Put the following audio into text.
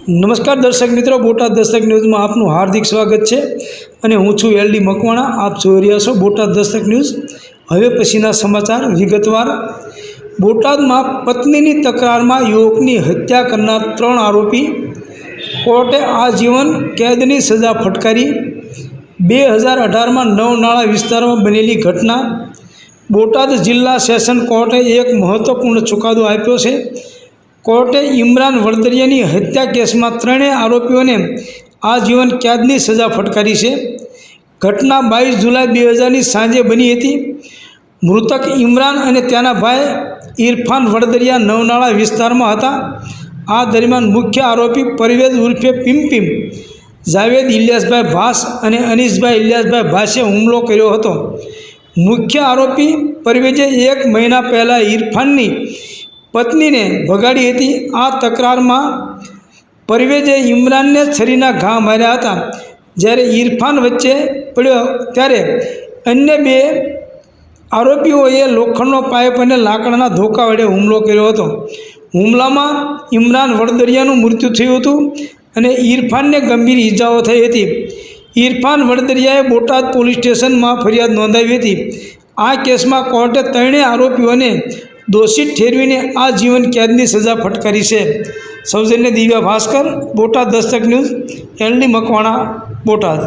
નમસ્કાર દર્શક મિત્રો, બોટાદ દસ્તક ન્યૂઝમાં આપનું હાર્દિક સ્વાગત છે અને હું છું એલડી મકવાણા. આપ જોઈ રહ્યા છો બોટાદ દસ્તક ન્યૂઝ. હવે પછીના સમાચાર વિગતવાર. બોટાદમાં પત્નીની તકરારમાં યુવકની હત્યા કરનાર 3 આરોપી કોર્ટે આજીવન કેદની સજા ફટકારી. 2018માં નવનાળા વિસ્તારમાં બનેલી ઘટના. બોટાદ જિલ્લા સેશન કોર્ટે એક મહત્વપૂર્ણ ચુકાદો આપ્યો છે. કોર્ટે ઇમરાન વડદરિયાની હત્યા કેસમાં 3 આરોપીઓને આજીવન કેદની સજા ફટકારી છે. ઘટના 22 જુલાઈ 2000ની સાંજે બની હતી. મૃતક ઇમરાન અને તેના ભાઈ ઇરફાન વડદરિયા નવનાળા વિસ્તારમાં હતા. આ દરમિયાન મુખ્ય આરોપી પરવેઝ ઉર્ફે પિમ્પિમ, જાવેદ ઇલિયાસભાઈ ભાસ અને અનીસભાઈ ઇલિયાસભાઈ ભાસે હુમલો કર્યો હતો. મુખ્ય આરોપી પરવેઝે 1 મહિના પહેલાં ઇરફાનની પત્નીને ભગાડી હતી. આ તકરારમાં પરવેઝે ઇમરાનને છરીના ઘા માર્યા હતા. જ્યારે ઇરફાન વચ્ચે પડ્યો ત્યારે અન્ય 2 આરોપીઓએ લોખંડનો પાઇપ અને લાકડાના ધોકા વડે હુમલો કર્યો હતો. હુમલામાં ઇમરાન વડદરિયાનું મૃત્યુ થયું હતું અને ઇરફાનને ગંભીર ઈજાઓ થઈ હતી. ઇરફાન વડદરિયાએ બોટાદ પોલીસ સ્ટેશનમાં ફરિયાદ નોંધાવી હતી. આ કેસમાં કોર્ટે 3 આરોપીઓને દોષિત ઠેરવીને આજીવન કેદની સજા ફટકારી છે. સૌજન્ય દિવ્યા ભાસ્કર, બોટાદ દસ્તક ન્યૂઝ, એલડી મકવાણા, બોટાદ.